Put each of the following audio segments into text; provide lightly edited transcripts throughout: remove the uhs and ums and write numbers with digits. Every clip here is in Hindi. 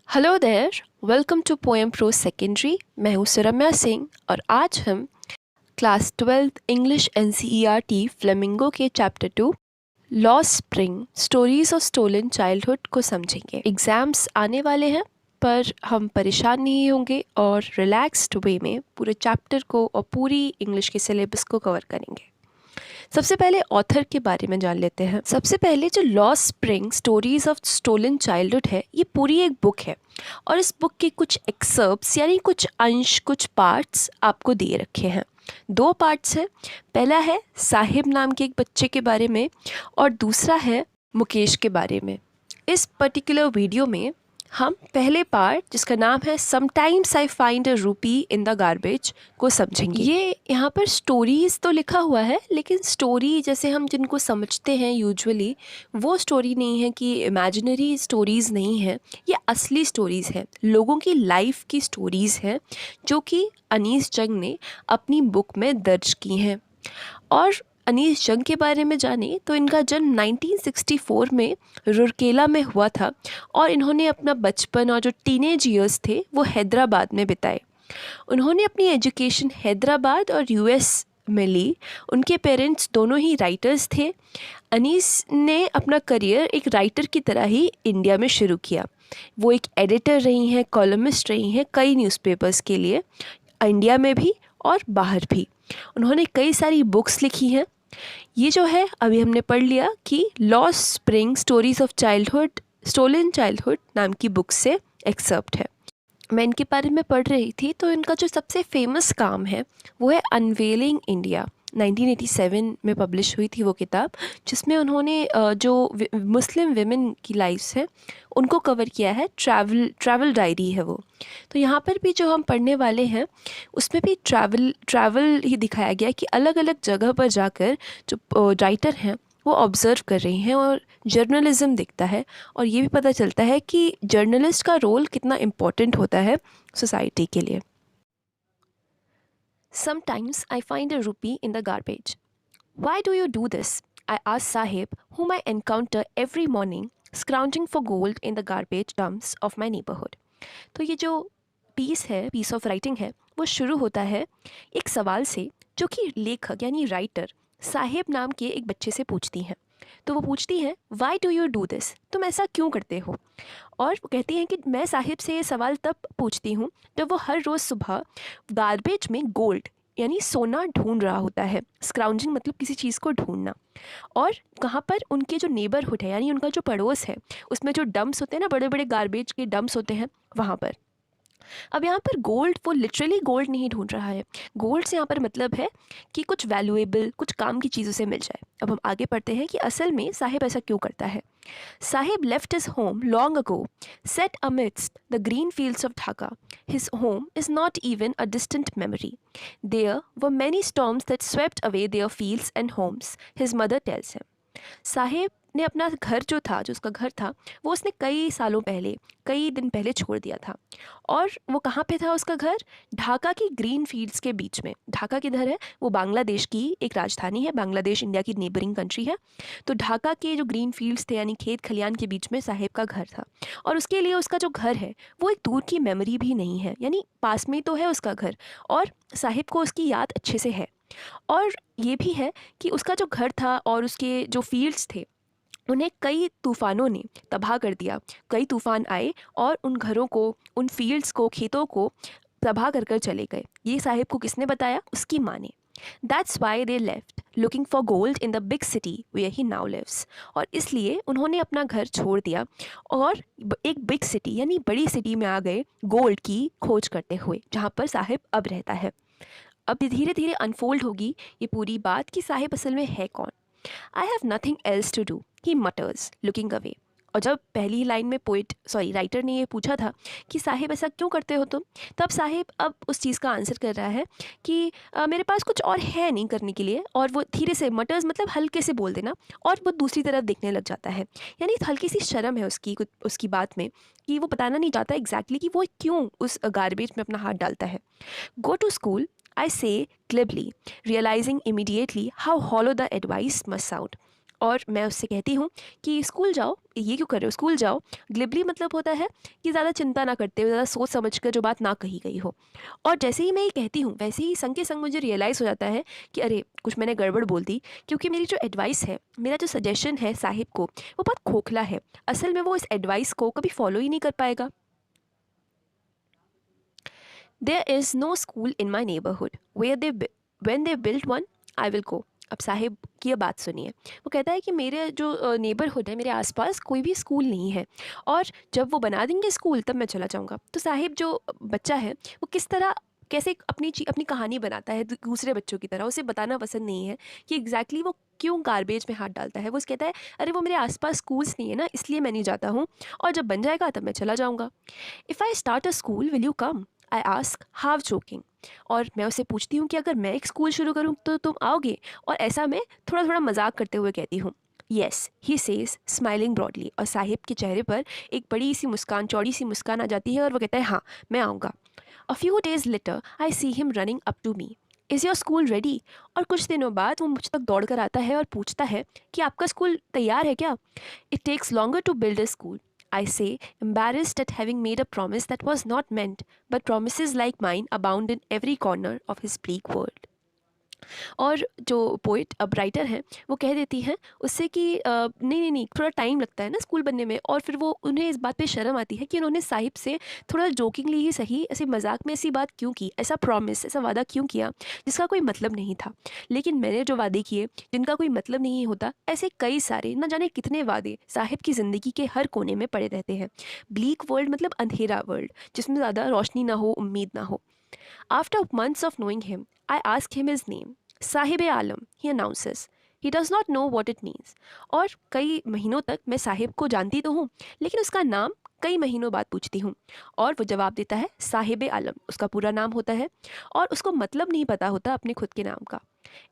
Hello there. Welcome to poem pro secondary. मैं हूँ सुरम्या सिंह और आज हम class 12th English NCERT Flamingo के chapter 2 lost spring stories of stolen childhood को समझेंगे। एग्ज़ाम्स आने वाले हैं पर हम परेशान नहीं होंगे और रिलैक्स्ड वे में पूरे चैप्टर को और पूरी इंग्लिश के सिलेबस को कवर करेंगे। सबसे पहले ऑथर के बारे में जान लेते हैं। सबसे पहले जो lost spring stories of stolen childhood है, ये पूरी एक बुक है और इस बुक के कुछ एक्सर्प्स यानी कुछ अंश, कुछ पार्ट्स आपको दिए रखे हैं। दो पार्ट्स हैं। पहला है साहिब नाम के एक बच्चे के बारे में और दूसरा है मुकेश के बारे में। इस पर्टिकुलर वीडियो में हम पहले पार्ट, जिसका नाम है समटाइम्स आई फाइंड अ रूपी इन द गार्बेज, को समझेंगे। ये यहाँ पर स्टोरीज तो लिखा हुआ है, लेकिन स्टोरी जैसे हम जिनको समझते हैं यूजुअली वो स्टोरी नहीं है, कि इमेजिनरी स्टोरीज़ नहीं है, ये असली स्टोरीज़ हैं, लोगों की लाइफ की स्टोरीज़ हैं जो कि अनीस जंग ने अपनी बुक में दर्ज की हैं। और अनीस जंग के बारे में जाने तो इनका जन्म 1964 में रूरकेला में हुआ था और इन्होंने अपना बचपन और जो टीनेज ईयर्स थे वो हैदराबाद में बिताए। उन्होंने अपनी एजुकेशन हैदराबाद और यूएस में ली। उनके पेरेंट्स दोनों ही राइटर्स थे। अनीस ने अपना करियर एक राइटर की तरह ही इंडिया में शुरू किया। वो एक एडिटर रही हैं, कॉलमिस्ट रही हैं कई न्यूज़पेपर्स के लिए, इंडिया में भी और बाहर भी। उन्होंने कई सारी बुक्स लिखी हैं। ये जो है अभी हमने पढ़ लिया कि lost spring stories of childhood stolen childhood नाम की बुक से एक्सर्प्ट है। मैं इनके बारे में पढ़ रही थी तो इनका जो सबसे फेमस काम है वो है अनवेलिंग इंडिया। 1987 में पब्लिश हुई थी वो किताब, जिसमें उन्होंने जो मुस्लिम विमेन की लाइफ्स हैं उनको कवर किया है। ट्रैवल डायरी है वो। तो यहाँ पर भी जो हम पढ़ने वाले हैं उसमें भी ट्रैवल ही दिखाया गया है कि अलग अलग जगह पर जाकर जो राइटर हैं वो ऑब्ज़र्व कर रही हैं और जर्नलिज़्म दिखता है और ये भी पता चलता है कि जर्नलिस्ट का रोल कितना इम्पोर्टेंट होता है सोसाइटी के लिए। Sometimes I find a rupee in the garbage. Why do you do this? I ask Sahib, whom I encounter every morning, scrounging for gold in the garbage dumps of my neighborhood. तो ये जो पीस ऑफ राइटिंग है वो शुरू होता है एक सवाल से जो कि लेखक यानी राइटर साहिब नाम के एक बच्चे से पूछती हैं। तो वो पूछती हैं, why do you do this? तुम ऐसा क्यों करते हो? और वो कहती हैं कि मैं साहिब से ये सवाल तब पूछती हूँ जब वो हर रोज़ सुबह गार्बेज में गोल्ड यानी सोना ढूंढ रहा होता है। स्क्राउंजिंग मतलब किसी चीज़ को ढूंढना। और कहाँ पर उनके जो नेबरहुड है यानी उनका जो पड़ोस है उसमें जो डंप्स होते हैं ना, बड़े बड़े गार्बेज के डंप्स होते हैं, वहाँ पर। अब यहाँ पर गोल्ड, वो लिटरली गोल्ड नहीं ढूंढ रहा है। गोल्ड से यहाँ पर मतलब है कि कुछ वैल्यूएबल, कुछ काम की चीज़ों से मिल जाए। अब हम आगे पढ़ते हैं कि असल में साहिब ऐसा क्यों करता है। Saheb left his home long ago, set amidst the green fields of Dhaka. His home is not even a distant memory. There were many storms that swept away their fields and homes, his mother tells him. Sahib ने अपना घर जो था, जो उसका घर था, वो उसने कई सालों पहले, कई दिन पहले छोड़ दिया था। और वो कहाँ पे था उसका घर? ढाका की ग्रीन फील्ड्स के बीच में। ढाका किधर है? वो बांग्लादेश की एक राजधानी है। बांग्लादेश इंडिया की नेबरिंग कंट्री है। तो ढाका के जो ग्रीन फील्ड्स थे यानी खेत खलियान के बीच में साहिब का घर था। और उसके लिए उसका जो घर है वो एक दूर की मेमोरी भी नहीं है, यानी पास में तो है उसका घर और साहिब को उसकी याद अच्छे से है। और ये भी है कि उसका जो घर था और उसके जो फील्ड्स थे उन्हें कई तूफ़ानों ने तबाह कर दिया। कई तूफ़ान आए और उन घरों को, उन फील्ड्स को, खेतों को तबाह कर कर चले गए। ये साहिब को किसने बताया? उसकी माँ ने। That's why they left looking for gold in the big city where he now lives. और इसलिए उन्होंने अपना घर छोड़ दिया और एक बिग सिटी यानी बड़ी सिटी में आ गए गोल्ड की खोज करते हुए, जहाँ पर साहिब अब रहता है। अब धीरे धीरे अनफोल्ड होगी ये पूरी बात कि साहिब असल में है कौन। I have nothing else to do, he mutters looking away. और जब पहली लाइन में राइटर ने ये पूछा था कि साहिब ऐसा क्यों करते हो तुम, तब साहिब अब उस चीज़ का आंसर कर रहा है कि मेरे पास कुछ और है नहीं करने के लिए। और वो धीरे से, मटर्स मतलब हल्के से बोल देना, और वो दूसरी तरफ देखने लग जाता है। यानी हल्की सी शर्म है उसकी उसकी बात में, कि वो बताना नहीं चाहता एग्जैक्टली कि वो क्यों उस गार्बेज में अपना हाथ डालता है। Go to school, I say glibly, realizing immediately how hollow the advice must sound. और मैं उससे कहती हूँ कि स्कूल जाओ, ये क्यों कर रहे हो, स्कूल जाओ। ग्लिबली मतलब होता है कि ज़्यादा चिंता ना करते हुए, ज़्यादा सोच समझ कर जो बात ना कही गई हो। और जैसे ही मैं ये कहती हूँ वैसे ही संग के संग मुझे रियलाइज़ हो जाता है कि अरे कुछ मैंने गड़बड़ बोल दी, क्योंकि मेरी जो एडवाइस है, मेरा जो सजेशन है साहिब को, वो बहुत खोखला है। असल में वो इस एडवाइस को कभी फॉलो ही नहीं कर पाएगा। There is no school in my neighbourhood where they when they build one I will go. अब साहिब की ये बात सुनिए। वो कहता है कि मेरे जो नेबरहुड है, मेरे आसपास कोई भी स्कूल नहीं है, और जब वो बना देंगे स्कूल तब मैं चला जाऊँगा। तो साहिब जो बच्चा है वो किस तरह कैसे अपनी कहानी बनाता है दूसरे बच्चों की तरह, उसे बताना पसंद नहीं है कि एग्जैक्टली वो क्यों गार्बेज में हाथ डालता है। वो कहता है अरे वो मेरे आसपास स्कूल्स नहीं है ना, इसलिए मैं नहीं जाता हूँ, और जब बन जाएगा तब मैं चला जाऊँगा। If I start a school will you come, I ask half joking. और मैं उससे पूछती हूँ कि अगर मैं एक स्कूल शुरू करूँ तो तुम आओगे, और ऐसा मैं थोड़ा थोड़ा मजाक करते हुए कहती हूँ। Yes he says smiling broadly, और साहिब के चेहरे पर एक बड़ी सी मुस्कान, चौड़ी सी मुस्कान आ जाती है, और वो कहता है हाँ मैं आऊँगा। A few days later I see him running up to me, is your school ready. और कुछ दिनों बाद वो मुझ तक दौड़ कर आता है और पूछता है कि आपका स्कूल तैयार है क्या। It takes longer to build a school, I say, embarrassed at having made a promise that was not meant, but promises like mine abound in every corner of his bleak world. और जो पोइट अब राइटर हैं वो कह देती हैं उससे कि नहीं नहीं नहीं, थोड़ा टाइम लगता है ना स्कूल बनने में, और फिर वो उन्हें इस बात पे शर्म आती है कि उन्होंने साहिब से थोड़ा जोकिंगली ही सही, ऐसे मजाक में ऐसी बात क्यों की, ऐसा प्रॉमिस, ऐसा वादा क्यों किया जिसका कोई मतलब नहीं था। लेकिन मैंने जो वादे किए जिनका कोई मतलब नहीं होता, ऐसे कई सारे न जाने कितने वादे साहिब की ज़िंदगी के हर कोने में पड़े रहते हैं। ब्लीक वर्ल्ड मतलब अंधेरा वर्ल्ड, जिसमें ज़्यादा रोशनी ना हो, उम्मीद ना हो। After months of knowing him, I ask him his name. Sahib Alam, he announces. He does not know what it means. और कई महीनों तक मैं साहिब को जानती तो हूँ, लेकिन उसका नाम कई महीनों बाद पूछती हूँ, और वो जवाब देता है साहिब आलम, उसका पूरा नाम होता है, और उसको मतलब नहीं पता होता अपने खुद के नाम का।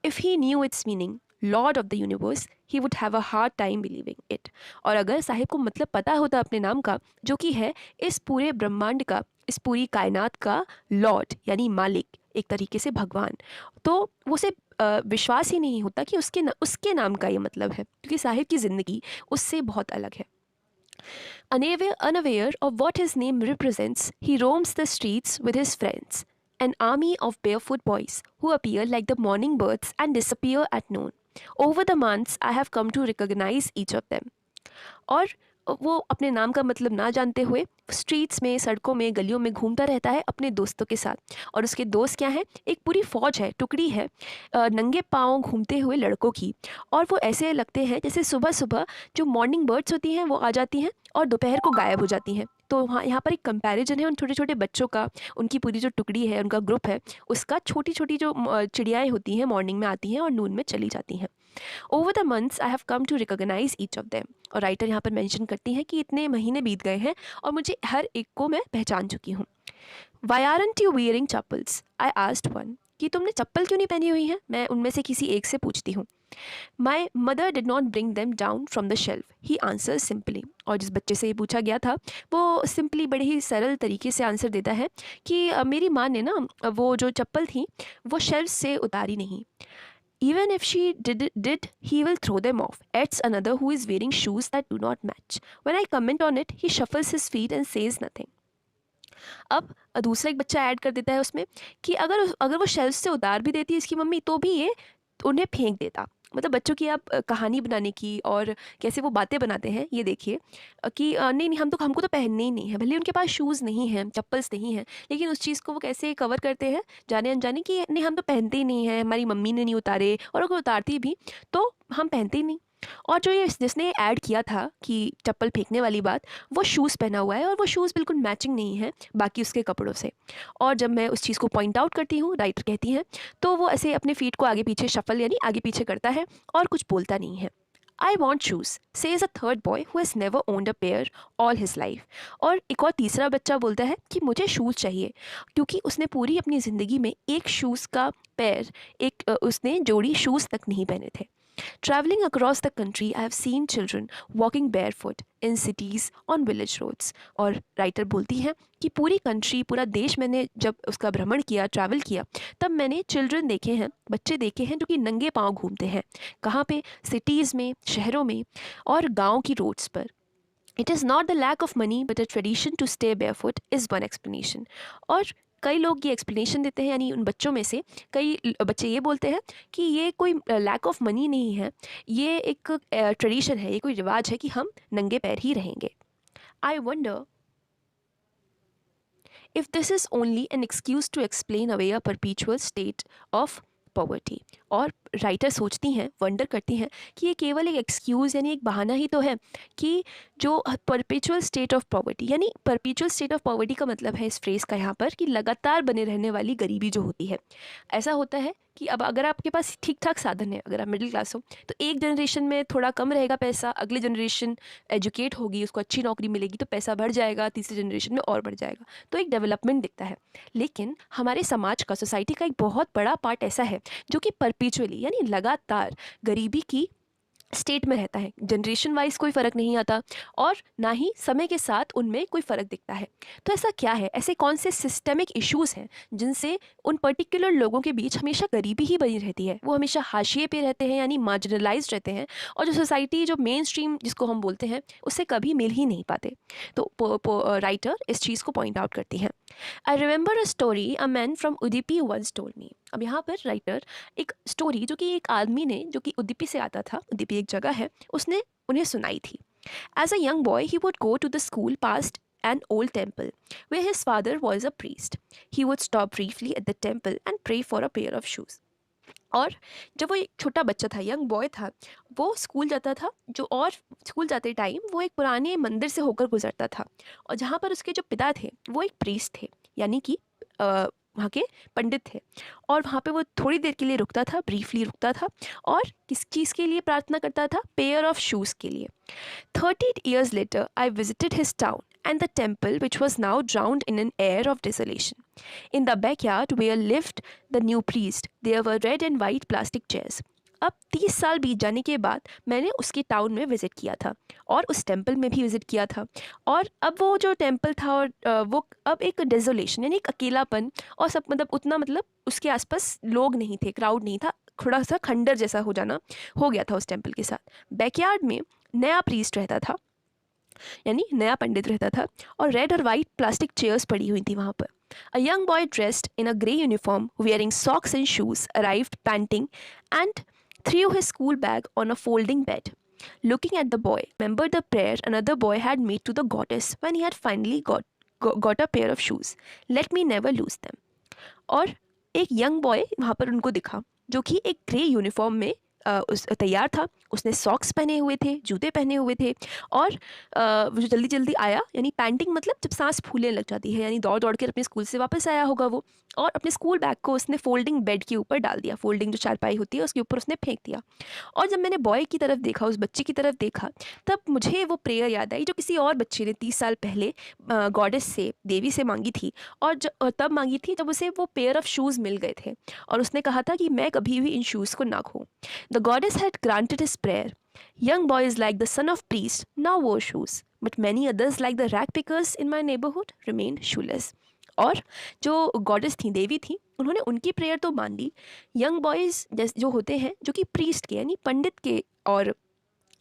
If he knew its meaning, Lord of the universe, he would have a hard time believing it. और अगर साहिब को मतलब पता होता अपने नाम का, जो कि है इस पूरे ब्रह्मांड का, इस पूरी कायनात का लॉर्ड यानी मालिक, एक तरीके से भगवान, तो वो उसे विश्वास ही नहीं होता कि उसके नाम का ये मतलब है, क्योंकि साहिब की ज़िंदगी उससे बहुत अलग है। Unaware of what his name represents, he roams the streets with his friends, an army of barefoot boys who appear like the morning birds and disappear at noon. Over the months, I have come to recognize each of them. और वो अपने नाम का मतलब ना जानते हुए स्ट्रीट्स में, सड़कों में, गलियों में घूमता रहता है अपने दोस्तों के साथ। और उसके दोस्त क्या हैं, एक पूरी फौज है, टुकड़ी है नंगे पाँव घूमते हुए लड़कों की। और वो ऐसे लगते हैं जैसे सुबह सुबह जो मॉर्निंग बर्ड्स होती हैं वो आ जाती हैं और दोपहर को गायब हो जाती हैं। तो वहाँ यहाँ पर एक कंपैरिजन है उन छोटे छोटे बच्चों का, उनकी पूरी जो टुकड़ी है, उनका ग्रुप है, उसका। छोटी छोटी जो चिड़ियाएँ होती हैं मॉर्निंग में आती हैं और नून में चली जाती हैं। Over the months I have come to recognise each of them. और राइटर यहाँ पर मेंशन करती हैं कि इतने महीने बीत गए हैं और मुझे हर एक को मैं पहचान चुकी हूँ। Why aren't you wearing chappals, I asked one, कि तुमने चप्पल क्यों नहीं पहनी हुई है, मैं उनमें से किसी एक से पूछती हूँ। My mother did not bring them down from the shelf, he answer simply. और जिस बच्चे से ये पूछा गया था वो सिंपली, बड़े ही सरल तरीके से आंसर देता है कि मेरी माँ ने ना वो जो चप्पल थी वो शेल्फ से उतारी नहीं। Even if she did, he will throw them off, adds another who is wearing shoes that do not match. When I comment on it, he shuffles his feet and says nothing. अब दूसरा एक बच्चा ऐड कर देता है उसमें कि अगर अगर वो शेल्फ से उतार भी देती है इसकी मम्मी, तो भी ये उन्हें फेंक देता। मतलब बच्चों की आप कहानी बनाने की और कैसे वो बातें बनाते हैं ये देखिए कि नहीं नहीं, हमको तो पहनने ही नहीं है, भले उनके पास शूज़ नहीं हैं, चप्पल्स नहीं हैं, लेकिन उस चीज़ को वो कैसे कवर करते हैं जाने अनजाने कि नहीं हम तो पहनते ही नहीं हैं, हमारी मम्मी ने नहीं उतारे, और अगर उतारती भी तो हम पहनते ही नहीं। और जो ये जिसने ऐड किया था कि चप्पल फेंकने वाली बात, वो शूज़ पहना हुआ है और वो शूज़ बिल्कुल मैचिंग नहीं है बाकी उसके कपड़ों से। और जब मैं उस चीज़ को पॉइंट आउट करती हूँ, राइटर कहती हैं, तो वो ऐसे अपने फीट को आगे पीछे शफल यानी आगे पीछे करता है और कुछ बोलता नहीं है। I want shoes, says a third boy who has never owned a pair all his life. और एक और तीसरा बच्चा बोलता है कि मुझे शूज़ चाहिए, क्योंकि उसने पूरी अपनी ज़िंदगी में एक शूज़ का पैर, एक उसने जोड़ी शूज़ तक नहीं पहने थे। Traveling across the country, I have seen children walking barefoot in cities on village roads. और राइटर बोलती हैं कि पूरी कंट्री, पूरा देश मैंने जब उसका भ्रमण किया, ट्रैवल किया, तब मैंने चिल्ड्रन देखे हैं, बच्चे देखे हैं जो कि नंगे पाँव घूमते हैं। कहाँ पे? सिटीज़ में, शहरों में और गाँव की रोड्स पर। It is not the lack of money but a tradition to stay barefoot is one explanation. और कई लोग ये एक्सप्लेनेशन देते हैं, यानी उन बच्चों में से कई बच्चे ये बोलते हैं कि ये कोई लैक ऑफ मनी नहीं है, ये एक ट्रेडिशन है, ये कोई रिवाज है कि हम नंगे पैर ही रहेंगे। I wonder if this is only an excuse to explain away a perpetual state of poverty. और राइटर सोचती हैं, वंडर करती हैं कि ये केवल एक एक्सक्यूज़ यानी एक बहाना ही तो है कि जो परपेचुअल स्टेट ऑफ पॉवर्टी, यानी परपेचुअल स्टेट ऑफ पॉवर्टी का मतलब है इस फ्रेज़ का यहाँ पर कि लगातार बने रहने वाली गरीबी जो होती है। ऐसा होता है कि अब अगर आपके पास ठीक ठाक साधन है, अगर आप मिडिल क्लास हो, तो एक जनरेशन में थोड़ा कम रहेगा पैसा, अगली जनरेशन एजुकेट होगी, उसको अच्छी नौकरी मिलेगी तो पैसा बढ़ जाएगा, तीसरी जनरेशन में और बढ़ जाएगा, तो एक डेवलपमेंट दिखता है। लेकिन हमारे समाज का, सोसाइटी का एक बहुत बड़ा पार्ट ऐसा है जो कि परपेचुअली यानी लगातार गरीबी की स्टेट में रहता है। जनरेशन वाइज कोई फ़र्क नहीं आता और ना ही समय के साथ उनमें कोई फ़र्क दिखता है। तो ऐसा क्या है, ऐसे कौन से सिस्टेमिक इश्यूज़ हैं जिनसे उन पर्टिकुलर लोगों के बीच हमेशा गरीबी ही बनी रहती है, वो हमेशा हाशिए पे रहते हैं यानी मार्जिनलाइज्ड रहते हैं, और जो सोसाइटी, जो मेन स्ट्रीम जिसको हम बोलते हैं, उससे कभी मिल ही नहीं पाते। तो राइटर इस चीज़ को पॉइंट आउट करती हैं। I remember a story a man from Udupi once told me. अब यहाँ पर राइटर एक स्टोरी जो कि एक आदमी ने, जो कि उडुपी से आता था, उडुपी एक जगह है, उसने उन्हें सुनाई थी। As a young boy he would go to the school past an old temple where his father was a priest. He would stop briefly at the temple and pray for a pair of shoes. और जब वो एक छोटा बच्चा था, यंग बॉय था, वो स्कूल जाता था, जो और स्कूल जाते टाइम वो एक पुराने मंदिर से होकर गुजरता था, और जहाँ पर उसके जो पिता थे वो एक प्रीस्ट थे, यानी कि वहाँ के पंडित थे। और वहाँ पे वो थोड़ी देर के लिए रुकता था, ब्रीफली रुकता था, और किस चीज़ के लिए प्रार्थना करता था? पेयर ऑफ शूज़ के लिए। 30 years later, I visited his town and the temple, which was now drowned in an air of desolation. In the backyard where lived the new priest, there were red and white plastic chairs. अब 30 साल बीत जाने के बाद मैंने उसके टाउन में विज़िट किया था और उस टेम्पल में भी विज़िट किया था, और अब वो जो टेम्पल था और वो अब एक डेजोलेशन यानी एक अकेलापन, और सब मतलब उतना, मतलब उसके आसपास लोग नहीं थे, क्राउड नहीं था, थोड़ा सा खंडर जैसा हो जाना हो गया था उस टेम्पल के साथ। बैकयार्ड में नया प्रीस्ट रहता था, यानी नया पंडित रहता था, और रेड और वाइट प्लास्टिक चेयर्स पड़ी हुई थी वहाँ पर। A young boy dressed in a grey uniform, wearing socks and shoes, arrived panting and threw his school bag on a folding bed. Looking at the boy, remembered the prayer another boy had made to the goddess when he had finally got a pair of shoes. Let me never lose them. और एक यंग बॉय वहाँ पर उनको दिखा, जो कि एक ग्रे यूनिफॉर्म में उस तैयार था, उसने सॉक्स पहने हुए थे, जूते पहने हुए थे, और वो जो जल्दी जल्दी आया, यानी पैंटिंग मतलब जब सांस फूलने लग जाती है, यानी दौड़ दौड़ कर अपने स्कूल से वापस आया होगा वो, और अपने स्कूल बैग को उसने फोल्डिंग बेड के ऊपर डाल दिया, फोल्डिंग जो चारपाई होती है उसके ऊपर उसने फेंक दिया। और जब मैंने बॉय की तरफ देखा, उस बच्चे की तरफ देखा, तब मुझे वो प्रेयर याद आई जो किसी और बच्चे ने 30 साल पहले गॉडेस से, देवी से मांगी थी, और तब मांगी थी जब उसे वो पेयर ऑफ शूज़ मिल गए थे, और उसने कहा था कि मैं कभी भी इन शूज़ को ना खोऊं। The goddess had granted his prayer. Young boys like the son of priest now wore shoes, but many others like the rag pickers in my neighborhood remained shoeless. और जो गॉडेस थी, देवी थी, उन्होंने उनकी प्रेयर तो मान ली। यंग बॉयज़ जो होते हैं, जो कि प्रीस्ट के यानी पंडित के और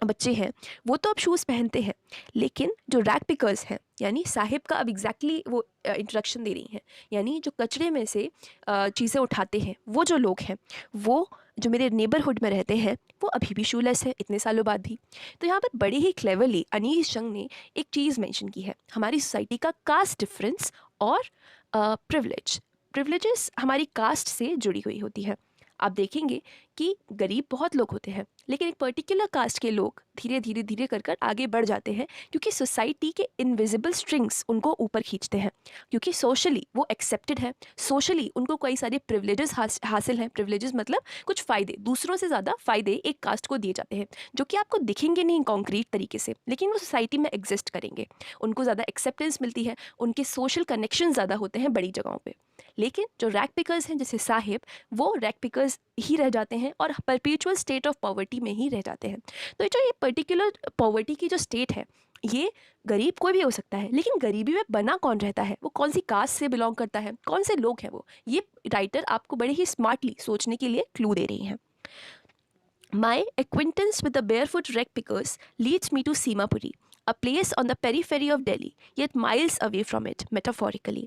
बच्चे हैं, वो तो अब शूज़ पहनते हैं, लेकिन जो रैग पिकर्स हैं, यानी साहिब का अब एग्जैक्टली वो इंट्रोडक्शन दे रही हैं, यानी जो कचरे में से चीज़ें उठाते हैं, वो जो लोग हैं, वो जो मेरे नेबरहुड में रहते हैं, वो अभी भी शूलेस है इतने सालों बाद भी। तो यहाँ पर बड़े ही क्लेवरली अनीश जंग ने एक चीज़ मेंशन की है, हमारी सोसाइटी का कास्ट डिफरेंस और प्रिविलेजेस हमारी कास्ट से जुड़ी हुई होती है। आप देखेंगे कि गरीब बहुत लोग होते हैं, लेकिन एक पर्टिकुलर कास्ट के लोग धीरे धीरे धीरे कर कर आगे बढ़ जाते हैं, क्योंकि सोसाइटी के इनविजिबल स्ट्रिंग्स उनको ऊपर खींचते हैं, क्योंकि सोशली वो एक्सेप्टेड है, सोशली उनको कई सारे प्रिविलेजेस हासिल हैं। प्रिविलेजेस मतलब कुछ फ़ायदे, दूसरों से ज़्यादा फ़ायदे एक कास्ट को दिए जाते हैं, जो कि आपको दिखेंगे नहीं कॉन्क्रीट तरीके से, लेकिन वो सोसाइटी में एग्जिस्ट करेंगे, उनको ज़्यादा एक्सेप्टेंस मिलती है, उनके सोशल कनेक्शन ज़्यादा होते हैं बड़ी जगहों पर। लेकिन जो रैग पिकर्स हैं, जैसे साहिब, वो रैग पिकर्स ही रह जाते हैं और परपेचुअल स्टेट ऑफ पॉवर्टी में ही रह जाते हैं। तो जो ये पर्टिकुलर पॉवर्टी की जो स्टेट है, ये गरीब कोई भी हो सकता है, लेकिन गरीबी में बना कौन रहता है, वो कौन सी कास्ट से बिलोंग करता है, कौन से लोग हैं वो, ये राइटर आपको बड़े ही स्मार्टली सोचने के लिए क्लू दे रही हैं। My acquaintance with the barefoot rag pickers leads me to Simapuri, a place on the periphery of Delhi, yet miles away from it, metaphorically.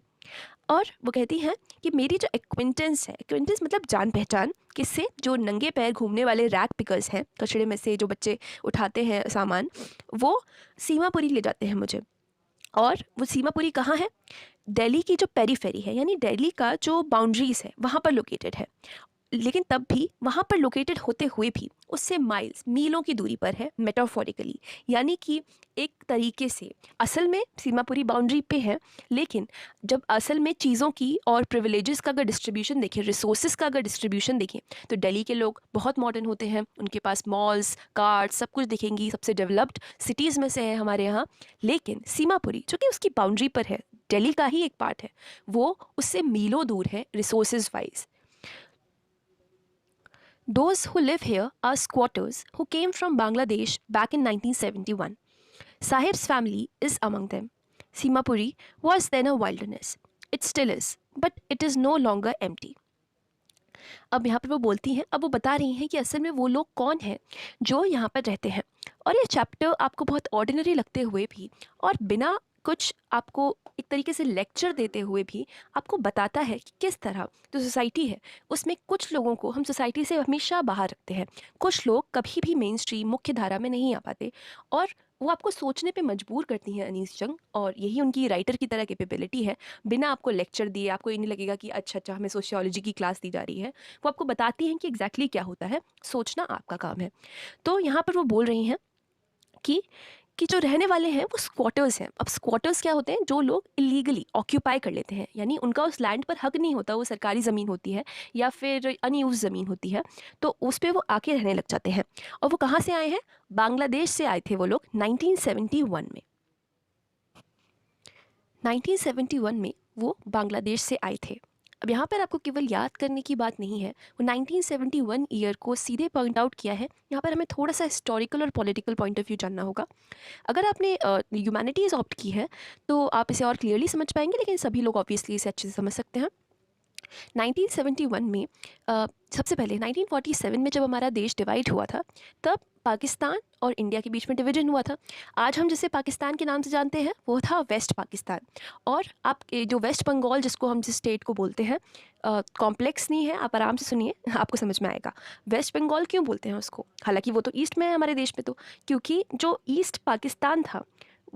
और वो कहती हैं कि मेरी जो एक्विंटेंस है, एक्विंटेंस मतलब जान पहचान, किससे, जो नंगे पैर घूमने वाले रैक पिकर्स हैं, कचड़े में से जो बच्चे उठाते हैं सामान, वो सीमापुरी ले जाते हैं मुझे। और वो सीमापुरी कहाँ है? दिल्ली की जो पेरीफेरी है, यानी दिल्ली का जो बाउंड्रीज है वहाँ पर लोकेटेड है। लेकिन तब भी वहाँ पर लोकेटेड होते हुए भी उससे माइल्स, मीलों की दूरी पर है, मेटाफोरिकली, यानी कि एक तरीके से असल में सीमापुरी बाउंड्री पे है, लेकिन जब असल में चीज़ों की और प्रिविलेजेस का अगर डिस्ट्रीब्यूशन देखें, रिसोर्सेज का अगर डिस्ट्रीब्यूशन देखें, तो दिल्ली के लोग बहुत मॉडर्न होते हैं, उनके पास मॉल्स, कार्स, सब कुछ दिखेंगी, सबसे डेवलप्ड सिटीज़ में से है हमारे यहाँ। लेकिन सीमापुरी जो कि उसकी बाउंड्री पर है, दिल्ली का ही एक पार्ट है, वो उससे मीलों दूर है resources wise. Those who live here are squatters who came from Bangladesh back in 1971. Sahib's family is among them. Simapuri was then a wilderness. It still is, but it is no longer empty. अब यहाँ पर वो बोलती हैं, अब वो बता रही हैं कि असल में वो लोग कौन हैं जो यहाँ पर रहते हैं। और ये चैप्टर आपको बहुत ऑर्डिनरी लगते हुए भी और बिना कुछ आपको एक तरीके से लेक्चर देते हुए भी आपको बताता है कि किस तरह जो सोसाइटी है उसमें कुछ लोगों को हम सोसाइटी से हमेशा बाहर रखते हैं, कुछ लोग कभी भी मेन स्ट्रीम मुख्य धारा में नहीं आ पाते, और वो आपको सोचने पे मजबूर करती हैं अनीस जंग, और यही उनकी राइटर की तरह कैपेबिलिटी है। बिना आपको लेक्चर दिए आपको ये नहीं लगेगा कि अच्छा अच्छा हमें सोशियोलॉजी की क्लास दी जा रही है, वो आपको बताती हैं कि एग्जैक्टली क्या होता है, सोचना आपका काम है। तो यहाँ पर वो बोल रही हैं कि जो रहने वाले हैं वो स्क्वाटर्स हैं। अब स्क्वाटर्स क्या होते हैं? जो लोग इलीगली ऑक्यूपाई कर लेते हैं, यानी उनका उस लैंड पर हक नहीं होता, वो सरकारी ज़मीन होती है या फिर अनयूज ज़मीन होती है, तो उस पर वो आके रहने लग जाते हैं। और वो कहाँ से आए हैं? बांग्लादेश से आए थे वो लोग 1971 में। 1971 में वो बांग्लादेश से आए थे। अब यहाँ पर आपको केवल याद करने की बात नहीं है, वो 1971 ईयर को सीधे पॉइंट आउट किया है। यहाँ पर हमें थोड़ा सा हिस्टोरिकल और पॉलिटिकल पॉइंट ऑफ व्यू जानना होगा। अगर आपने ह्यूमैनिटीज़ ऑप्ट की है तो आप इसे और क्लियरली समझ पाएंगे, लेकिन सभी लोग ऑब्वियसली इसे अच्छे से समझ सकते हैं। 1971 में सबसे पहले 1947 में जब हमारा देश डिवाइड हुआ था, तब पाकिस्तान और इंडिया के बीच में डिवीजन हुआ था। आज हम जिसे पाकिस्तान के नाम से जानते हैं वो था वेस्ट पाकिस्तान। और आप जो वेस्ट बंगाल, जिसको हम जिस स्टेट को बोलते हैं, कॉम्प्लेक्स नहीं है, आप आराम से सुनिए, आपको समझ में आएगा। वेस्ट बंगाल क्यों बोलते हैं उसको? हालांकि वो तो ईस्ट में है हमारे देश में, तो क्योंकि जो ईस्ट पाकिस्तान था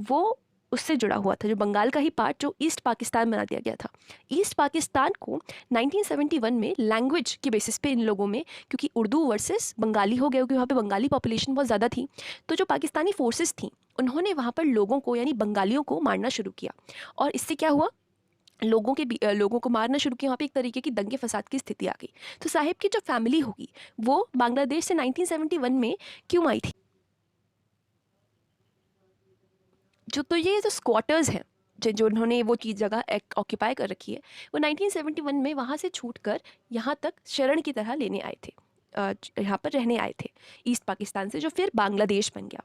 वो उससे जुड़ा हुआ था, जो बंगाल का ही पार्ट जो ईस्ट पाकिस्तान बना दिया गया था। ईस्ट पाकिस्तान को 1971 में लैंग्वेज के बेसिस पे इन लोगों में, क्योंकि उर्दू वर्सेस बंगाली हो गया, क्योंकि वहाँ पे बंगाली पॉपुलेशन बहुत ज़्यादा थी, तो जो पाकिस्तानी फोर्सेस थी उन्होंने वहाँ पर लोगों को, यानी बंगालियों को मारना शुरू किया। और इससे क्या हुआ? लोगों को मारना शुरू किया, वहाँ पे एक तरीके की दंगे फसाद की स्थिति आ गई। तो साहिब की जो फैमिली होगी वो बांग्लादेश से 1971 में क्यों आई थी? तो ये जो स्क्वाटर्स हैं, जो उन्होंने वो चीज़ जगह ऑक्यूपाई कर रखी है, वो 1971 में वहाँ से छूट कर यहाँ तक शरण की तरह लेने आए थे, यहाँ पर रहने आए थे ईस्ट पाकिस्तान से, जो फिर बांग्लादेश बन गया।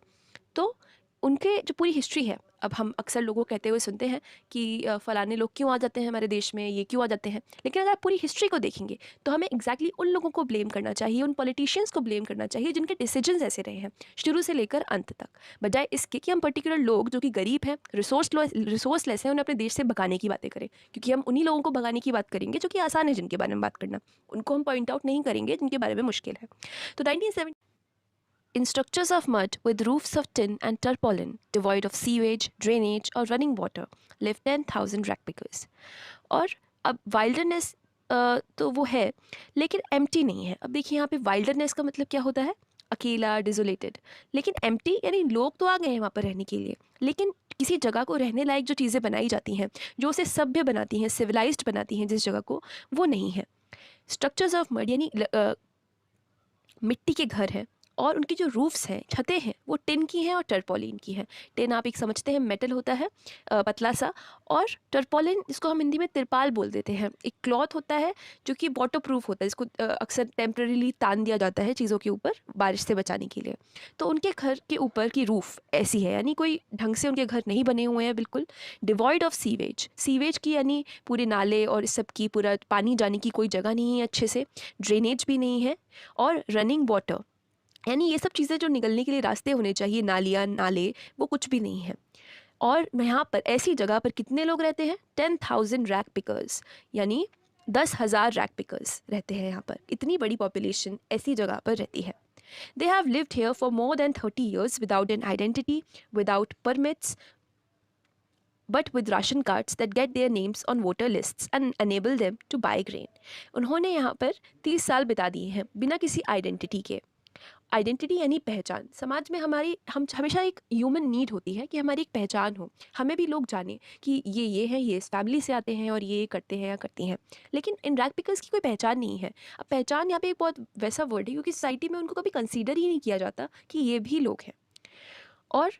तो उनके जो पूरी हिस्ट्री है, अब हम अक्सर लोगों को कहते हुए सुनते हैं कि फ़लाने लोग क्यों आ जाते हैं हमारे देश में, ये क्यों आ जाते हैं, लेकिन अगर आप पूरी हिस्ट्री को देखेंगे तो हमें एग्जैक्टली उन लोगों को ब्लेम करना चाहिए, उन पॉलिटिशियंस को ब्लेम करना चाहिए जिनके डिसीजंस ऐसे रहे हैं शुरू से लेकर अंत तक, बजाय इसके कि हम पर्टिकुलर लोग जो कि गरीब हैं, रिसोर्सलेस हैं, उन्हें अपने देश से भगाने की बातें करें। क्योंकि हम उन्हीं लोगों को भगाने की बात करेंगे जो कि आसान है जिनके बारे में बात करना, उनको हम पॉइंट आउट नहीं करेंगे जिनके बारे में मुश्किल है। तो 1970 in structures of mud with roofs of tin and tarpaulin, devoid of sewage, drainage or running water, live 10,000 ragpickers. और अब वाइल्डरनेस तो वो है, लेकिन एम्प्टी नहीं है। अब देखिए यहाँ पे वाइल्डरनेस का मतलब क्या होता है? अकेला, डिजोलेटेड। लेकिन एम्प्टी यानी लोग तो आ गए हैं वहाँ पर रहने के लिए, लेकिन किसी जगह को रहने लायक जो चीज़ें बनाई जाती हैं, जो उसे सभ्य बनाती हैं, सिविलाइज्ड बनाती हैं जिस जगह को, वो नहीं है। स्ट्रक्चर्स ऑफ मड यानी मिट्टी के घर हैं, और उनकी जो रूफ्स हैं, छतें हैं, वो टिन की हैं और टर्पोलिन की हैं। टिन आप एक समझते हैं मेटल होता है पतला सा, और टर्पोलिन इसको हम हिंदी में तिरपाल बोल देते हैं। एक क्लॉथ होता है जो कि वाटर प्रूफ होता है, इसको अक्सर टेम्परेरीली तान दिया जाता है चीज़ों के ऊपर बारिश से बचाने के लिए। तो उनके घर के ऊपर की रूफ ऐसी है, यानी कोई ढंग से उनके घर नहीं बने हुए हैं, बिल्कुल डिवॉइड ऑफ सीवेज। सीवेज की यानी पूरे नाले और इस सब की पूरा पानी जाने की कोई जगह नहीं है अच्छे से, ड्रेनेज भी नहीं है, और रनिंग वाटर यानी ये सब चीज़ें जो निकलने के लिए रास्ते होने चाहिए, नालियाँ नाले, वो कुछ भी नहीं है। और यहाँ पर ऐसी जगह पर कितने लोग रहते हैं? 10,000 रैक पिकर्स, यानी 10,000 रैक पिकर्स रहते हैं यहाँ पर। इतनी बड़ी पॉपुलेशन ऐसी जगह पर रहती है। They have lived here for more than 30 years without an identity, without permits, but with ration cards that get their names on voter lists and enable them to buy grain. उन्होंने यहाँ पर 30 साल बिता दिए हैं बिना किसी आइडेंटिटी के। आइडेंटिटी यानी पहचान। समाज में हमारी हम हमेशा एक ह्यूमन नीड होती है कि हमारी एक पहचान हो, हमें भी लोग जाने कि ये हैं, ये इस फैमिली से आते हैं और ये करते हैं या करती हैं। लेकिन इन रैग पिकर्स की कोई पहचान नहीं है। अब पहचान यहाँ पे एक बहुत वैसा वर्ड है क्योंकि सोसाइटी में उनको कभी कंसीडर ही नहीं किया जाता कि ये भी लोग हैं। और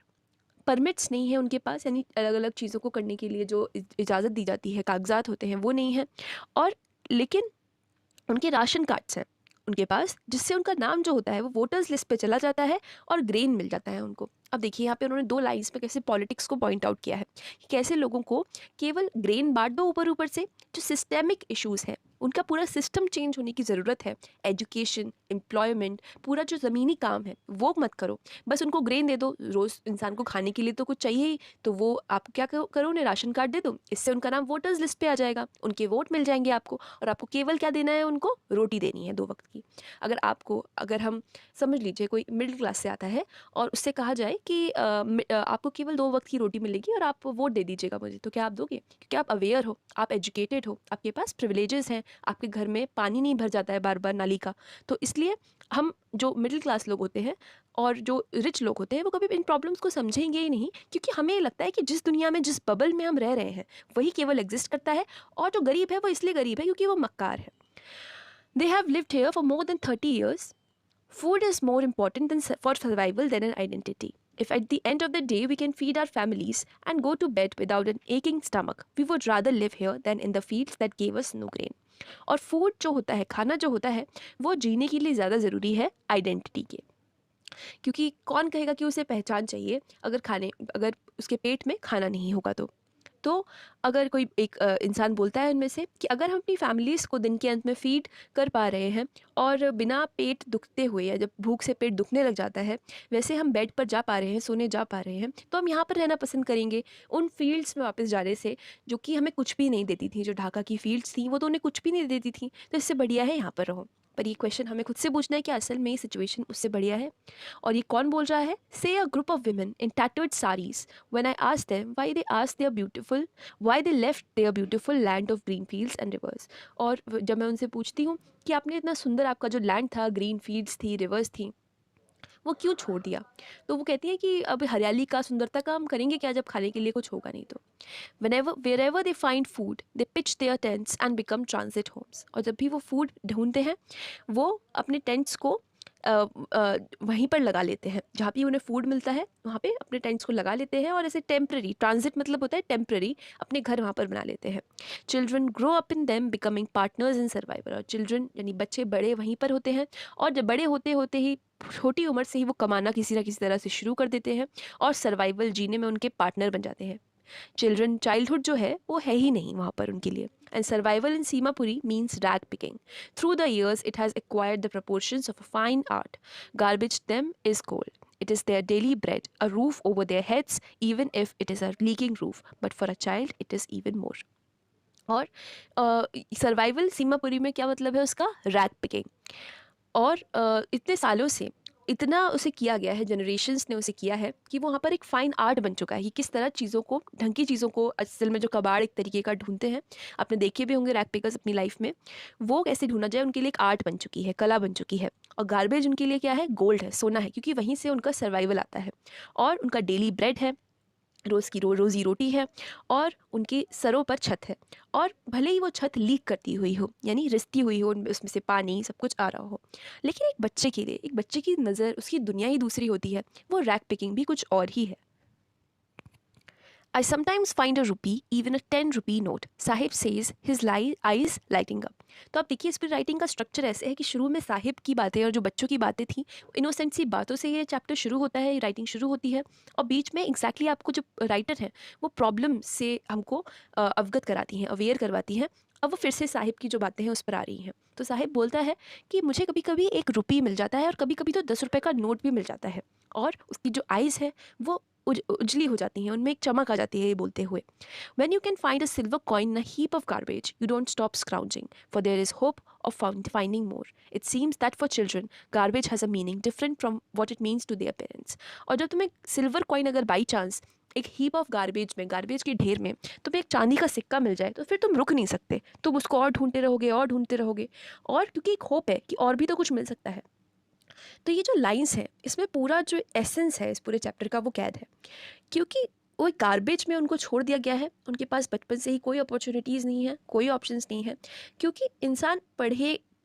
परमिट्स नहीं है उनके पास, यानी अलग अलग चीज़ों को करने के लिए जो इजाज़त दी जाती है, कागजात होते हैं, वो नहीं है। और लेकिन उनके राशन कार्ड्स हैं उनके पास, जिससे उनका नाम जो होता है वो वोटर्स लिस्ट पे चला जाता है और ग्रेन मिल जाता है उनको। अब देखिए यहाँ पे उन्होंने 2 लाइन्स में कैसे पॉलिटिक्स को पॉइंट आउट किया है कि कैसे लोगों को केवल ग्रेन बांट दो ऊपर ऊपर से, जो सिस्टेमिक इश्यूज़ हैं उनका पूरा सिस्टम चेंज होने की ज़रूरत है। एजुकेशन, एम्प्लॉयमेंट, पूरा जो ज़मीनी काम है वो मत करो, बस उनको ग्रेन दे दो। रोज़ इंसान को खाने के लिए तो कुछ चाहिए ही, तो वो आप क्या करो, उन्हें राशन कार्ड दे दो, इससे उनका नाम वोटर्स लिस्ट पे आ जाएगा, उनके वोट मिल जाएंगे आपको, और आपको केवल क्या देना है, उनको रोटी देनी है 2 वक्त की। अगर हम समझ लीजिए कोई मिडिल क्लास से आता है और उससे कहा जाए कि आपको केवल 2 वक्त की रोटी मिलेगी और आप वोट दे दीजिएगा मुझे, तो क्या आप दोगे? क्योंकि आप अवेयर हो, आप एजुकेटेड हो, आपके पास प्रिविलेजेस हैं, आपके घर में पानी नहीं भर जाता है बार बार नाली का। तो इसलिए हम जो मिडिल क्लास लोग होते हैं और जो रिच लोग होते हैं वो कभी इन प्रॉब्लम्स को समझेंगे ही नहीं, क्योंकि हमें लगता है कि जिस दुनिया में, जिस बबल में हम रह रहे हैं वही केवल एग्जिस्ट करता है, और जो गरीब है वो इसलिए गरीब है क्योंकि वो मक्कार है। They have lived here for more than 30 years. Food is more important for survival than an identity. If at the end of the day we can feed our families and go to bed without an aching stomach, we would rather live here than in the fields that gave us no grain. और फूड जो होता है, खाना जो होता है, वो जीने के लिए ज़्यादा ज़रूरी है आइडेंटिटी के। क्योंकि कौन कहेगा कि उसे पहचान चाहिए अगर उसके पेट में खाना नहीं होगा तो अगर कोई एक इंसान बोलता है उनमें से कि अगर हम अपनी फैमिलीज़ को दिन के अंत में फ़ीड कर पा रहे हैं और बिना पेट दुखते हुए, या जब भूख से पेट दुखने लग जाता है वैसे हम बेड पर जा पा रहे हैं, सोने जा पा रहे हैं, तो हम यहाँ पर रहना पसंद करेंगे उन फील्ड्स में वापस जाने से जो कि हमें कुछ भी नहीं देती थी। जो ढाका की फील्ड्स थी वो तो उन्हें कुछ भी नहीं देती थी, तो इससे बढ़िया है यहाँ पर रहो। पर ये क्वेश्चन हमें खुद से पूछना है कि असल में ये सिचुएशन उससे बढ़िया है। और ये कौन बोल रहा है? से a group of women in tattered saris when I asked them why they left their beautiful land of green fields and rivers. और जब मैं उनसे पूछती हूँ कि आपने इतना सुंदर, आपका जो लैंड था, ग्रीन फील्ड्स थी, रिवर्स थी, वो क्यों छोड़ दिया, तो वो कहती है कि अब हरियाली का, सुंदरता का हम करेंगे क्या जब खाने के लिए कुछ होगा नहीं तो। wherever they find food they pitch their tents and become transit homes। और जब भी वो फूड ढूंढते हैं वो अपने टेंट्स को वहीं पर लगा लेते हैं, जहाँ भी उन्हें फूड मिलता है वहाँ पे अपने टेंट्स को लगा लेते हैं, और ऐसे टेम्प्रेरी, ट्रांजिट मतलब होता है टेम्प्रेरी, अपने घर वहाँ पर बना लेते हैं। Children grow up in them becoming partners in survival. और चिल्ड्रन यानी बच्चे बड़े वहीं पर होते हैं, और जब बड़े होते होते ही छोटी उम्र से ही वो कमाना किसी ना किसी तरह से शुरू कर देते हैं और सर्वाइवल जीने में उनके पार्टनर बन जाते हैं। चाइल्डहुड जो है वो है ही नहीं वहाँ पर उनके लिए। And survival in Seemapuri means rag picking. Through the years it has acquired the proportions of a fine art. Garbage them is gold. It is their daily bread, a roof over their heads, even if it is a leaking roof. But for a child, it is even more. और सर्वाइवल सीमापुरी में क्या मतलब है उसका? Rag picking. और इतने सालों से इतना उसे किया गया है, जनरेशन्स ने उसे किया है कि वो वहाँ पर एक फ़ाइन आर्ट बन चुका है कि किस तरह चीज़ों को, ढंग की चीज़ों को, असल में जो कबाड़ एक तरीके का ढूंढते हैं, आपने देखे भी होंगे रैग पिकर्स अपनी लाइफ में, वो कैसे ढूंढा जाए उनके लिए एक आर्ट बन चुकी है, कला बन चुकी है। और गार्बेज उनके लिए क्या है? गोल्ड है, सोना है, क्योंकि वहीं से उनका सर्वाइवल आता है और उनका डेली ब्रेड है। रोज़ की रोज़ी रोटी है और उनके सरों पर छत है। और भले ही वो छत लीक करती हुई हो, यानी रिसती हुई हो, उसमें से पानी सब कुछ आ रहा हो, लेकिन एक बच्चे के लिए, एक बच्चे की नज़र, उसकी दुनिया ही दूसरी होती है। वो रैक पिकिंग भी कुछ और ही है। I sometimes find a rupee, even a 10 rupee note. Sahib says his eyes lighting up. तो आप देखिए, इस पर राइटिंग का स्ट्रक्चर ऐसे है कि शुरू में साहिब की बातें और जो बच्चों की बातें थी, इनोसेंट सी बातों से ये चैप्टर शुरू होता है, ये राइटिंग शुरू होती है, और बीच में एग्जैक्टली आपको जो राइटर है वो प्रॉब्लम से हमको अवगत कराती हैं, अवेयर करवाती हैं। अब वो फिर से साहिब की जो बातें हैं उस पर आ रही हैं। तो साहिब बोलता है कि मुझे कभी कभी 1 रुपये मिल जाता है और कभी कभी तो 10 रुपये का नोट भी मिल जाता है, और उसकी जो आइज़ है वो उजली हो जाती हैं, उनमें एक चमक आ जाती है ये बोलते हुए। When you can find a silver coin in a heap of garbage, you don't stop scrounging, for there is hope of finding more. It seems that for children, garbage has a meaning different from what it means to their parents. और जब तुम्हें सिल्वर कॉइन अगर बाई चांस एक हीप ऑफ गार्बेज में, गार्बेज के ढेर में तुम्हें एक चांदी का सिक्का मिल जाए, तो फिर तुम रुक नहीं सकते, तुम उसको और ढूंढते रहोगे और ढूंढते रहोगे, और क्योंकि एक होप है कि और भी तो कुछ मिल सकता है। तो ये जो लाइंस है, इसमें पूरा जो एसेंस है इस पूरे चैप्टर का वो कैद है, क्योंकि वो गार्बेज में उनको छोड़ दिया गया है। उनके पास बचपन से ही कोई अपॉर्चुनिटीज़ नहीं है, कोई ऑप्शंस नहीं है, क्योंकि इंसान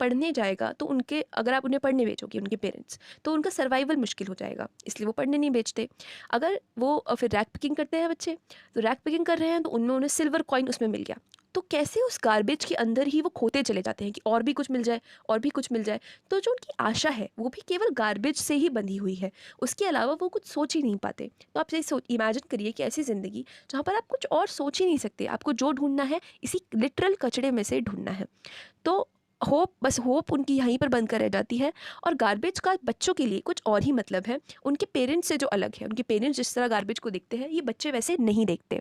पढ़ने जाएगा तो उनके, अगर आप उन्हें पढ़ने भेजोगे उनके पेरेंट्स, तो उनका सर्वाइवल मुश्किल हो जाएगा, इसलिए वो पढ़ने नहीं भेजते। अगर वो फिर रैक पिकिंग करते हैं बच्चे, तो रैक पिकिंग कर रहे हैं तो उनमें उन्हें सिल्वर कॉइन उसमें मिल गया, तो कैसे उस गार्बेज के अंदर ही वो खोते चले जाते हैं कि और भी कुछ मिल जाए, और भी कुछ मिल जाए। तो जो उनकी आशा है वो भी केवल गार्बेज से ही बंधी हुई है, उसके अलावा वो कुछ सोच ही नहीं पाते। तो आप यही इमेजिन करिए कि ऐसी ज़िंदगी जहाँ पर आप कुछ और सोच ही नहीं सकते, आपको जो ढूंढना है इसी लिटरल कचड़े में से ढूंढना है। तो होप, बस होप उनकी यहीं पर बंद कर रह जाती है, और गार्बेज का बच्चों के लिए कुछ और ही मतलब है, उनके पेरेंट्स से जो अलग है। उनके पेरेंट्स जिस तरह गार्बेज को देखते हैं, ये बच्चे वैसे नहीं देखते।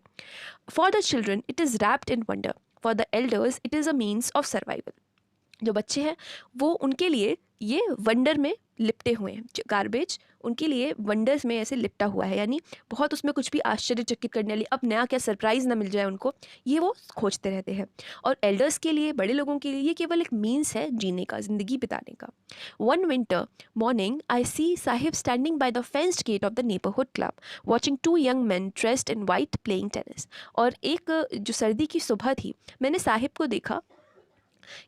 For the children it is wrapped in wonder, for the elders it is a means of survival. जो बच्चे हैं वो, उनके लिए ये वंडर में लिपटे हुए हैं, गार्बेज उनके लिए वंडर्स में ऐसे लिपटा हुआ है, यानी बहुत उसमें कुछ भी आश्चर्यचकित करने वाली, अब नया क्या सरप्राइज़ ना मिल जाए उनको, ये वो खोजते रहते हैं। और एल्डर्स के लिए, बड़े लोगों के लिए, ये केवल एक मीन्स है जीने का, ज़िंदगी बिताने का। One winter morning I see Saheb standing by the fenced gate of the neighbourhood club watching 2 young men dressed in white playing tennis. और एक जो सर्दी की सुबह थी, मैंने साहिब को देखा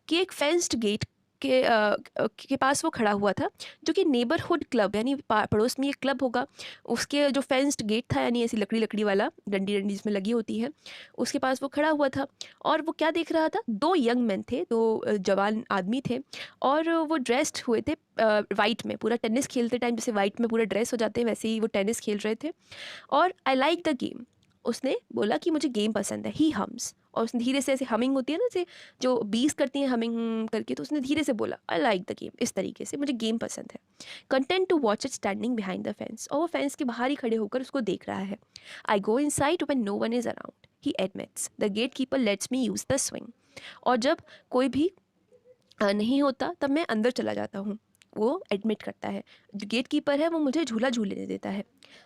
कि एक फेंस्ड गेट के पास वो खड़ा हुआ था, जो कि नेबरहुड क्लब, यानी पड़ोस में एक क्लब होगा, उसके जो फेंस्ड गेट था, यानी ऐसी लकड़ी लकड़ी वाला, डंडी डंडी जिसमें लगी होती है, उसके पास वो खड़ा हुआ था। और वो क्या देख रहा था, 2 यंग मैन थे, 2 जवान आदमी थे, और वो ड्रेस्ड हुए थे वाइट में, पूरा टेनिस खेलते टाइम जैसे वाइट में पूरा ड्रेस हो जाते हैं, वैसे ही वो टेनिस खेल रहे थे। और आई लाइक द गेम, उसने बोला कि मुझे गेम पसंद है, ही हम्स, और उसने धीरे से, ऐसे हमिंग होती है ना, जैसे जो बीस करती हैं हमिंग करके, तो उसने धीरे से बोला आई लाइक द गेम, इस तरीके से, मुझे गेम पसंद है। Content to watch it standing behind the fence, और वो फेंस के बाहर ही खड़े होकर उसको देख रहा है। I go inside when no one is around, he admits, the gatekeeper lets me use the swing. और जब कोई भी नहीं होता तब मैं अंदर चला जाता हूँ, वो एडमिट करता है। जो गेट कीपर है वो मुझे झूला झूलने देता है।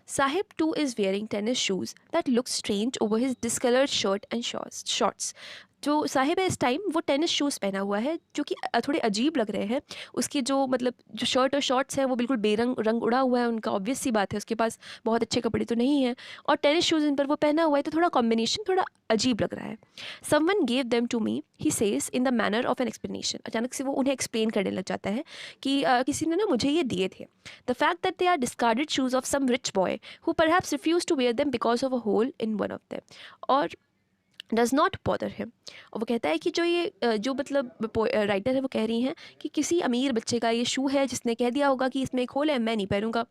Sahib two is wearing tennis shoes that look strange over his discoloured shirt and shorts. जो साहिब है इस टाइम, वो टेनिस शूज़ पहना हुआ है, जो कि थोड़े अजीब लग रहे हैं। उसकी जो, मतलब जो शर्ट और शॉर्ट्स हैं वो बिल्कुल बेरंग, रंग उड़ा हुआ है उनका, ऑब्वियस सी बात है, उसके पास बहुत अच्छे कपड़े तो नहीं हैं, और टेनिस शूज़ इन पर वो पहना हुआ है, तो थोड़ा कॉम्बिनेशन थोड़ा अजीब लग रहा है। Someone gave them to me, he says in the manner of an explanation. अचानक से वो उन्हें एक्सप्लेन करने लग जाता है कि किसी ने ना मुझे ये दिए थे। The fact that they are discarded shoes of some rich boy who perhaps refuse to wear them because of a hole in one of them, और डज़ नॉट बॉदर हिम। और वो कहता है कि जो ये जो मतलब राइटर है वो कह रही हैं कि किसी अमीर बच्चे का ये शू है, जिसने कह दिया होगा कि इसमें एक होल है, मैं नहीं पहनूंगा,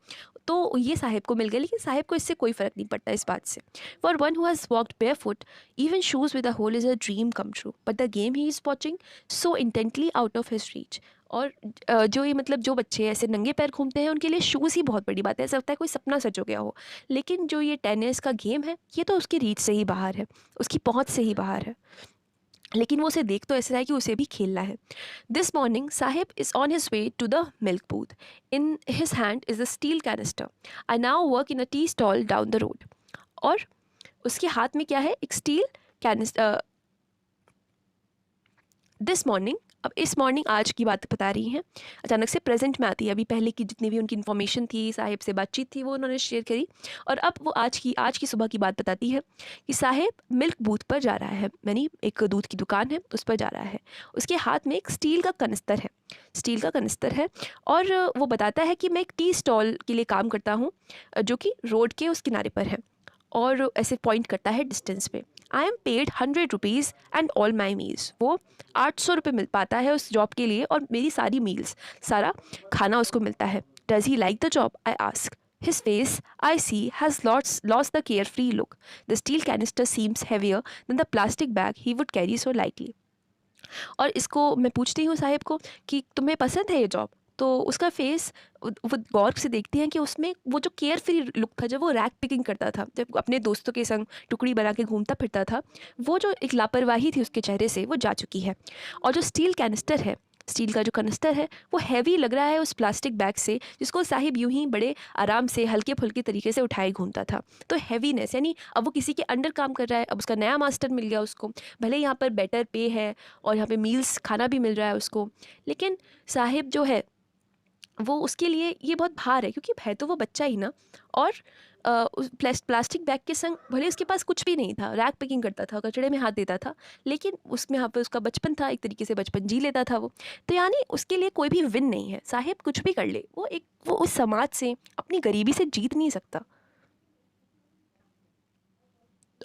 तो ये साहिब को मिल गया, लेकिन साहिब को इससे कोई फ़र्क नहीं पड़ता इस बात से। For one who has walked barefoot even shoes with a hole is a dream come true, but the game he is watching so intently out of his reach. और जो ये, मतलब जो बच्चे ऐसे नंगे पैर घूमते हैं, उनके लिए शूज़ ही बहुत बड़ी बात है, ऐसा लगता है कोई सपना सच हो गया हो। लेकिन जो ये टेनिस का गेम है, ये तो उसकी रीच से ही बाहर है, उसकी पहुंच से ही बाहर है, लेकिन वो उसे देख तो ऐसा है कि उसे भी खेलना है। This morning Saheb is on his way to the milk booth, in his hand is a steel canister. I now work in a tea stall down the road. और उसके हाथ में क्या है, एक स्टील कैनिस्टर। दिस मॉर्निंग अब इस मॉर्निंग आज की बात बता रही हैं, अचानक से प्रेजेंट में आती है। अभी पहले की जितनी भी उनकी इन्फॉर्मेशन थी, साहिब से बातचीत थी, वो उन्होंने शेयर करी, और अब वो आज की सुबह की बात बताती है कि साहिब मिल्क बूथ पर जा रहा है, यानी एक दूध की दुकान है उस पर जा रहा है। उसके हाथ में एक स्टील का कनिस्तर है, और वो बताता है कि मैं एक टी स्टॉल के लिए काम करता हूँ, जो कि रोड के उस किनारे पर है, और ऐसे पॉइंट करता है डिस्टेंस पे। I am paid 100 rupees and all my meals. वो 800 रुपये मिल पाता है उस जॉब के लिए, और मेरी सारी मील्स, सारा खाना उसको मिलता है। Does he like the job, I ask. His face, I see, has lost the carefree look. The steel canister seems heavier than the plastic bag he would carry so lightly. और इसको मैं पूछती हूँ साहिब को कि तुम्हें पसंद है ये जॉब? तो उसका फेस, वो गौर से देखती हैं कि उसमें वो जो केयर फ्री लुक था, जब वो रैक पिकिंग करता था, जब अपने दोस्तों के संग टुकड़ी बना के घूमता फिरता था, वो जो एक लापरवाही थी उसके चेहरे से, वो जा चुकी है। और जो स्टील का जो कनिस्टर है, वो हैवी लग रहा है उस प्लास्टिक बैग से, जिसको साहिब यूं ही बड़े आराम से हल्के फुल्के तरीके से उठाए घूमता था। तो हैवीनेस, यानी अब वो किसी के अंडर काम कर रहा है, अब उसका नया मास्टर मिल गया उसको, भले यहाँ पर बेटर पे है और यहाँ पे मील्स खाना भी मिल रहा है उसको, लेकिन साहिब जो है वो, उसके लिए ये बहुत भार है, क्योंकि है तो वो बच्चा ही ना। और उस प्लास्टिक बैग के संग भले उसके पास कुछ भी नहीं था, रैक पैकिंग करता था, कचड़े में हाथ देता था, लेकिन उसमें यहाँ पे उसका बचपन था, एक तरीके से बचपन जी लेता था वो। तो यानी उसके लिए कोई भी विन नहीं है, साहिब कुछ भी कर ले, वो उस समाज से, अपनी गरीबी से जीत नहीं सकता।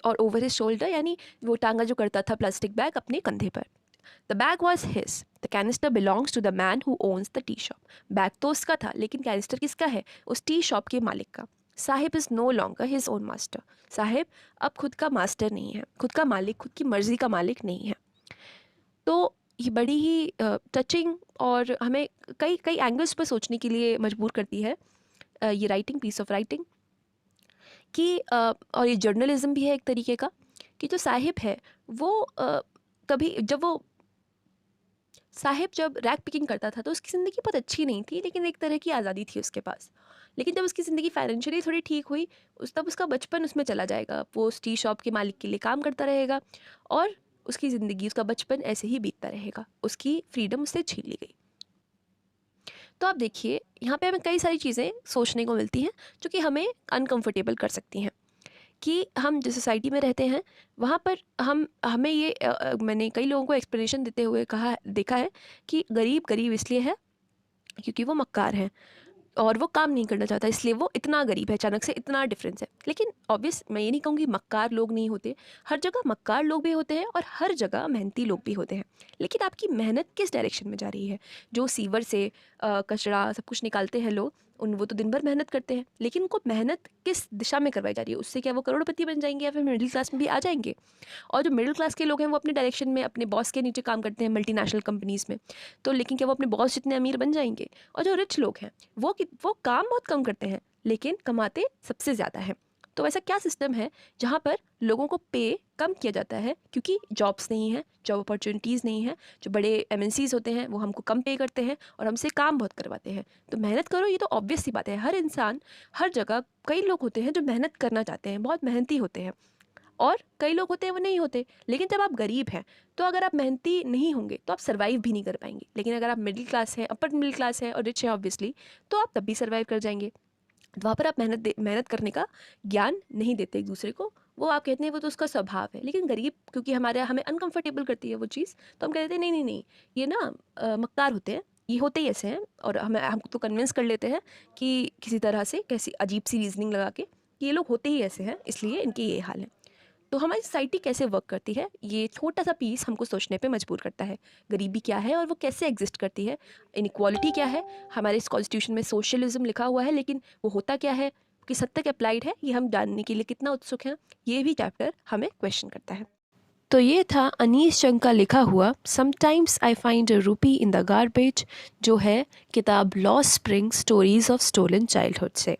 और ओवर हिज शोल्डर, यानी वो टांगा जो करता था प्लास्टिक बैग अपने कंधे पर। The bag was his, the canister belongs to the man who owns the tea shop. Bag तो उसका था, लेकिन कैनिस्टर किसका है? उस टी शॉप के मालिक का। Saheb is no longer his own master. Saheb अब खुद का मास्टर नहीं है, खुद का मालिक, खुद की मर्ज़ी का मालिक नहीं है। तो ये बड़ी ही टचिंग और हमें कई कई एंगल्स पर सोचने के लिए मजबूर करती है ये राइटिंग, पीस ऑफ राइटिंग, कि और ये जर्नलिज्म भी है एक तरीके का, कि जो साहिब है वो कभी जब रैक पिकिंग करता था तो उसकी ज़िंदगी बहुत अच्छी नहीं थी, लेकिन एक तरह की आज़ादी थी उसके पास। लेकिन जब उसकी ज़िंदगी फाइनेंशियली थोड़ी ठीक हुई, तब उसका बचपन उसमें चला जाएगा, वो उस टी शॉप के मालिक के लिए काम करता रहेगा, और उसकी ज़िंदगी, उसका बचपन ऐसे ही बीतता रहेगा, उसकी फ्रीडम उससे छीन ली गई। तो आप देखिए, यहाँ पे हमें कई सारी चीज़ें सोचने को मिलती हैं जो कि हमें अनकंफर्टेबल कर सकती हैं, कि हम जिस सोसाइटी में रहते हैं वहाँ पर हमें ये मैंने कई लोगों को एक्सप्लेनेशन देते हुए देखा है कि गरीब गरीब इसलिए है क्योंकि वो मक्कार हैं, और वो काम नहीं करना चाहता, इसलिए वो इतना गरीब है, अचानक से इतना डिफरेंस है। लेकिन ऑब्वियस मैं ये नहीं कहूँगी मक्कार लोग नहीं होते, हर जगह मक्कार लोग भी होते हैं और हर जगह मेहनती लोग भी होते हैं। लेकिन आपकी मेहनत किस डायरेक्शन में जा रही है? जो सीवर से कचरा सब कुछ निकालते हैं लोग, वो तो दिन भर मेहनत करते हैं, लेकिन उनको मेहनत किस दिशा में करवाई जा रही है? उससे क्या वो करोड़पति बन जाएंगे या फिर मिडिल क्लास में भी आ जाएंगे? और जो मिडिल क्लास के लोग हैं वो अपने डायरेक्शन में अपने बॉस के नीचे काम करते हैं मल्टीनेशनल कंपनीज़ में, तो लेकिन क्या वो अपने बॉस जितने अमीर बन जाएंगे? और जो रिच लोग हैं वो काम बहुत कम करते हैं, लेकिन कमाते सबसे ज़्यादा हैं। तो ऐसा क्या सिस्टम है जहाँ पर लोगों को पे कम किया जाता है, क्योंकि जॉब्स नहीं है, जॉब अपॉर्चुनिटीज़ नहीं है, जो बड़े एमएनसीज़ होते हैं वो हमको कम पे करते हैं और हमसे काम बहुत करवाते हैं। तो मेहनत करो, ये तो ऑब्वियस सी बात है, हर इंसान, हर जगह कई लोग होते हैं जो मेहनत करना चाहते हैं, बहुत मेहनती होते हैं, और कई लोग होते हैं वो नहीं होते। लेकिन जब आप गरीब हैं, तो अगर आप मेहनती नहीं होंगे तो आप सर्वाइव भी नहीं कर पाएंगे। लेकिन अगर आप मिडिल क्लास हैं, अपर मिडिल क्लास हैं और रिच हैं ऑब्वियसली, तो आप तब भी सर्वाइव कर जाएंगे। तो वहाँ पर आप मेहनत करने का ज्ञान नहीं देते एक दूसरे को, वो आप कहते हैं वो तो उसका स्वभाव है। लेकिन गरीब, क्योंकि हमें अनकंफर्टेबल करती है वो चीज़, तो हम कहते हैं नहीं नहीं नहीं, ये ना मक्कार होते हैं, ये होते ही ऐसे हैं, और हमको तो कन्विंस कर लेते हैं कि किसी तरह से, कैसी अजीब सी रीजनिंग लगा के, कि ये लोग होते ही ऐसे हैं, इसलिए इनके ये हाल है। तो हमारी सोसाइटी कैसे वर्क करती है, ये छोटा सा पीस हमको सोचने पे मजबूर करता है। गरीबी क्या है और वो कैसे एग्जिस्ट करती है, इनइक्वालिटी क्या है। हमारे इस कॉन्स्टिट्यूशन में सोशलिज्म लिखा हुआ है, लेकिन वो होता क्या है, किस हद तक अप्लाइड है, ये हम जानने के लिए कितना उत्सुक हैं, ये भी चैप्टर हमें क्वेश्चन करता है। तो ये था अनीस चंग का लिखा हुआ समटाइम्स आई फाइंड अ रूपी इन द गार्बेज, जो है किताब lost spring stories of stolen childhood से।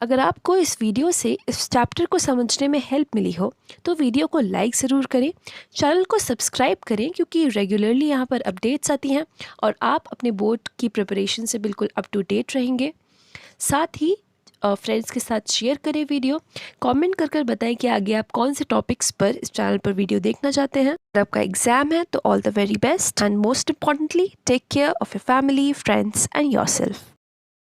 अगर आपको इस वीडियो से इस चैप्टर को समझने में हेल्प मिली हो तो वीडियो को लाइक ज़रूर करें, चैनल को सब्सक्राइब करें, क्योंकि रेगुलरली यहाँ पर अपडेट्स आती हैं और आप अपने बोर्ड की प्रिपरेशन से बिल्कुल अप टू डेट रहेंगे। साथ ही फ्रेंड्स के साथ शेयर करें वीडियो, कमेंट कर बताएं कि आगे आप कौन से टॉपिक्स पर इस चैनल पर वीडियो देखना चाहते हैं। अगर आपका एग्जाम है तो all the very best and most importantly take care of your family, friends and yourself.